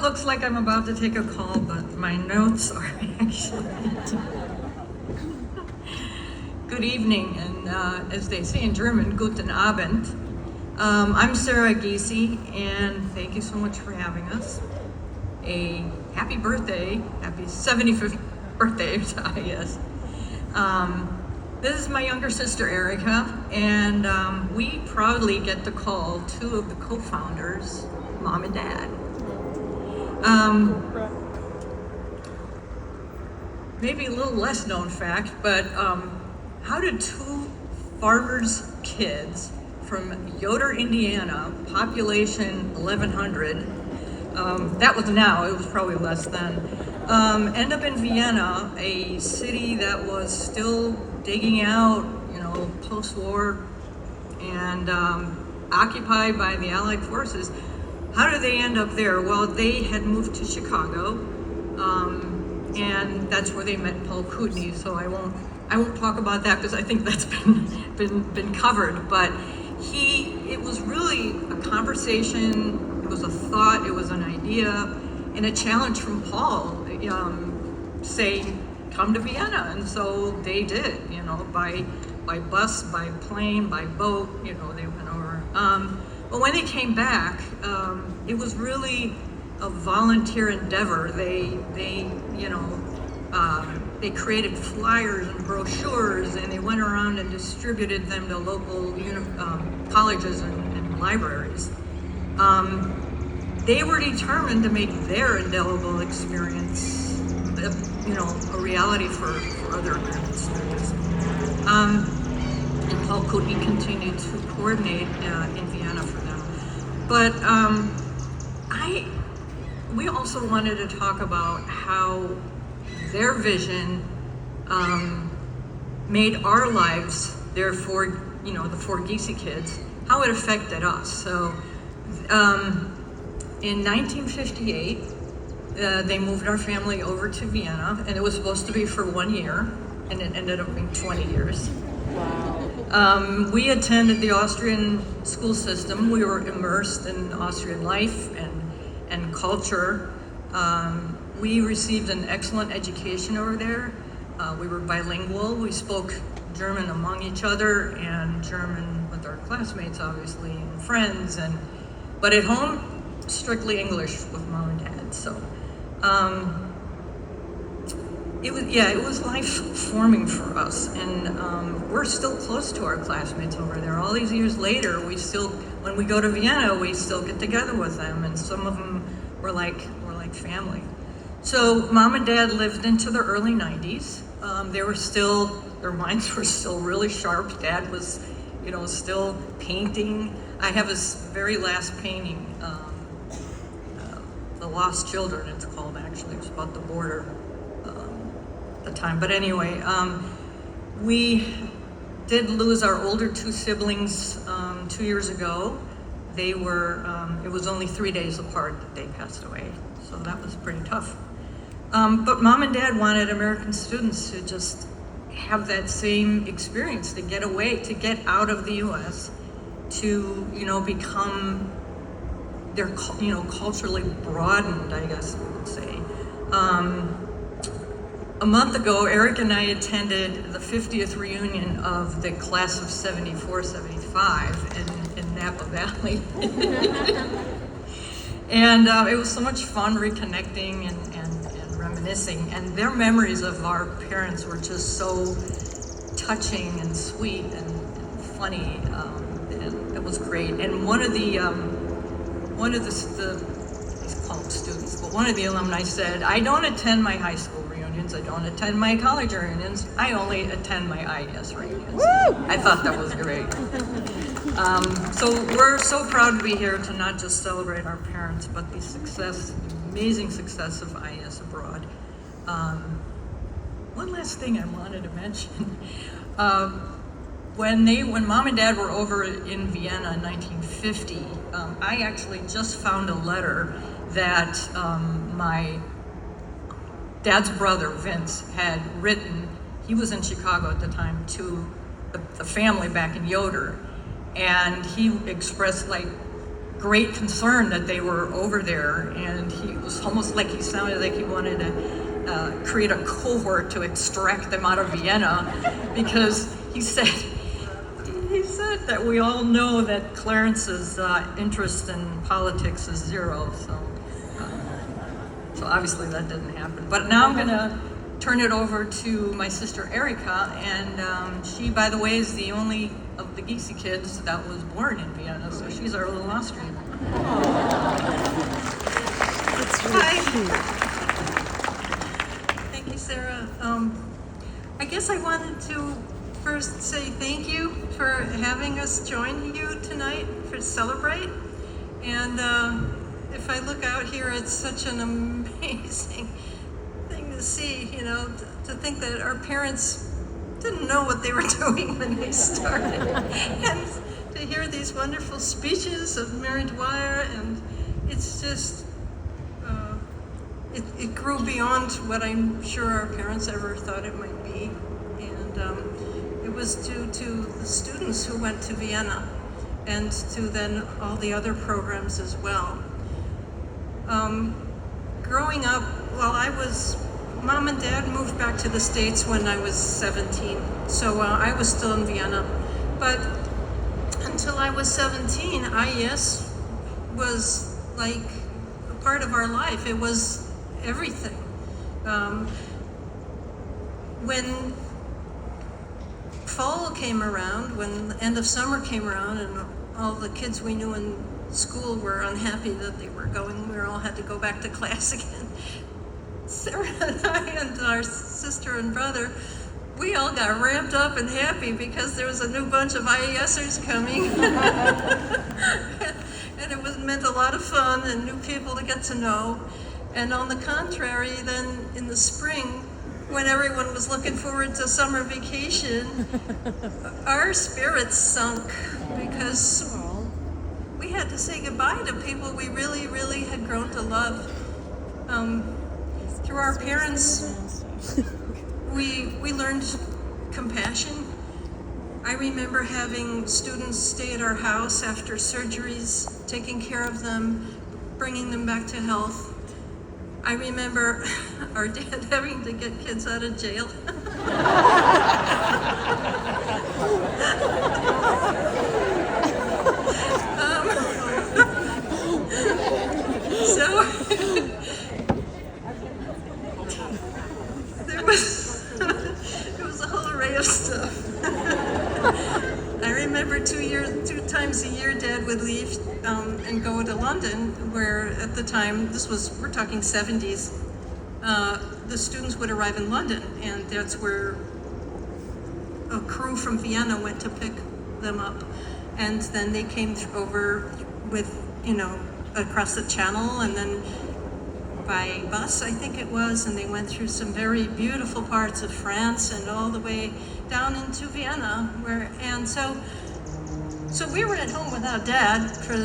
looks like I'm about to take a call, but my notes are actually... Good evening, and as they say in German, guten Abend. I'm Sarah Giese, and thank you so much for having us. A happy birthday, happy 75th birthday to IES. This is my younger sister, Erica, and we proudly get to call two of the co-founders, Mom and Dad. Maybe a little less known fact, but how did two farmers' kids from Yoder, Indiana, population 1,100, that was now, it was probably less then, end up in Vienna, a city that was still digging out, post-war and occupied by the Allied forces. How did they end up there? Well, they had moved to Chicago, and that's where they met Paul Kootenai. So I won't talk about that because I think that's been covered. But it was really a conversation. It was a thought. It was an idea, and a challenge from Paul, saying, "Come to Vienna," and so they did. By bus, by plane, by boat. They went over. But when they came back, it was really a volunteer endeavor. They created flyers and brochures, and they went around and distributed them to local colleges and libraries. They were determined to make their indelible experience, a reality for other American students. And Paul Kootenai continued to coordinate in Vienna for them. But we also wanted to talk about how their vision made our lives, the four Giese kids, how it affected us. So in 1958, they moved our family over to Vienna, and it was supposed to be for 1 year, and it ended up being 20 years. Wow. We attended the Austrian school system. We were immersed in Austrian life and culture. We received an excellent education over there. We were bilingual. We spoke German among each other and German with our classmates, obviously, and friends. But at home, strictly English with Mom and Dad. So it was life-forming for us, and we're still close to our classmates over there. All these years later, when we go to Vienna, we still get together with them, and some of them were like family. So Mom and Dad lived into the early 90s. Their minds were still really sharp. Dad was, still painting. I have his very last painting, The Lost Children, it's called, actually. It was about the border at the time. But anyway, we did lose our older two siblings 2 years ago. They were, it was only 3 days apart that they passed away. So that was pretty tough. But Mom and Dad wanted American students to just have that same experience, to get away, to get out of the U.S., to, become they're, culturally broadened, I guess you would say. A month ago, Eric and I attended the 50th reunion of the class of 74, 75 in Napa Valley. And it was so much fun reconnecting and reminiscing. And their memories of our parents were just so touching and sweet and funny. And it was great. And one of the he's called students, but one of the alumni said, "I don't attend my high school reunions, I don't attend my college reunions, I only attend my IES reunions." Woo! I thought that was great. So we're so proud to be here to not just celebrate our parents, but the amazing success of IES Abroad. One last thing I wanted to mention. When Mom and Dad were over in Vienna in 1950, I actually just found a letter that my Dad's brother, Vince, had written. He was in Chicago at the time, to the family back in Yoder. And he expressed great concern that they were over there, and he was almost like he sounded like he wanted to create a cohort to extract them out of Vienna, because he said that we all know that Clarence's interest in politics is zero, so obviously that didn't happen. But now I'm going to turn it over to my sister Erica, and she, by the way, is the only of the Giese kids that was born in Vienna, so she's our little Austrian. That's really cute. Thank you, Sarah. I guess I wanted to first say thank you for having us join you tonight for Celebrate. And if I look out here, it's such an amazing thing to see, you know, to think that our parents didn't know what they were doing when they started. And to hear these wonderful speeches of Mary Dwyer, and it's just, it grew beyond what I'm sure our parents ever thought it might be. And it was due to the students who went to Vienna, and to then all the other programs as well. Growing up, Mom and Dad moved back to the States when I was 17, so I was still in Vienna. But until I was 17, IES was like a part of our life. It was everything. When fall came around, when the end of summer came around, and all the kids we knew in school were unhappy that they were going, we all had to go back to class again. Sarah and I and our sister and brother, we all got ramped up and happy because there was a new bunch of IESers coming. And it meant a lot of fun and new people to get to know. And on the contrary, then in the spring, when everyone was looking forward to summer vacation, our spirits sunk because we had to say goodbye to people we really, really had grown to love. Through our parents, we learned compassion. I remember having students stay at our house after surgeries, taking care of them, bringing them back to health. I remember our dad having to get kids out of jail. It was a whole array of stuff. I remember 2 times a year Dad would leave and go to London, where at the time, we're talking 70s, the students would arrive in London, and that's where a crew from Vienna went to pick them up. And then they came over with, across the channel, and then by bus, I think it was, and they went through some very beautiful parts of France and all the way down into Vienna, so we were at home without Dad for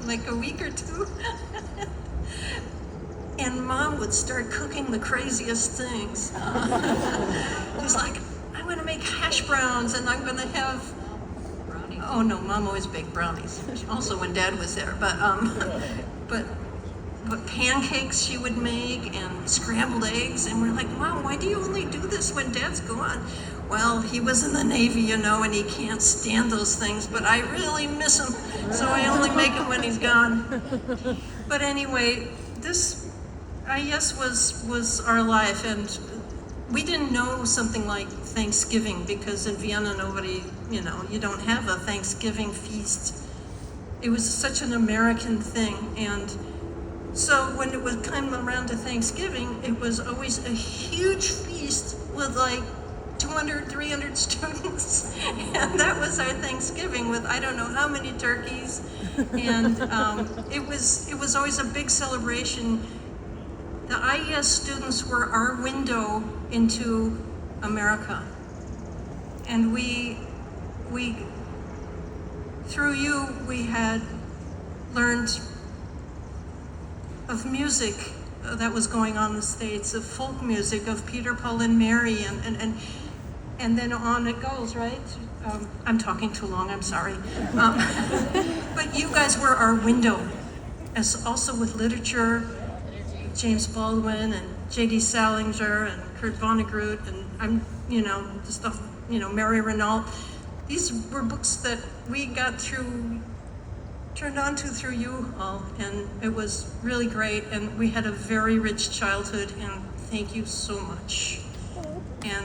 like a week or two. And Mom would start cooking the craziest things. She's like, I'm going to make hash browns, and I'm going to have brownies. Oh no, Mom always baked brownies. Also when Dad was there, but pancakes she would make, and scrambled eggs, and we're like, Mom, why do you only do this when Dad's gone? Well, he was in the Navy, and he can't stand those things, but I really miss him, so I only make him when he's gone. But anyway, this IES was our life, and we didn't know something like Thanksgiving, because in Vienna nobody, you don't have a Thanksgiving feast. It was such an American thing, and so when it would come around to Thanksgiving, it was always a huge feast with like 200, 300 students, and that was our Thanksgiving with I don't know how many turkeys, and it was always a big celebration. The IES students were our window into America, and we through you we had learned of music that was going on in the States, of folk music, of Peter, Paul, and Mary, and and then on it goes, right? I'm talking too long, I'm sorry. But you guys were our window, as also with literature, James Baldwin and J.D. Salinger and Kurt Vonnegut, and the stuff, Mary Renault. These were books that we got turned on to through you all, and it was really great, and we had a very rich childhood, and thank you so much. And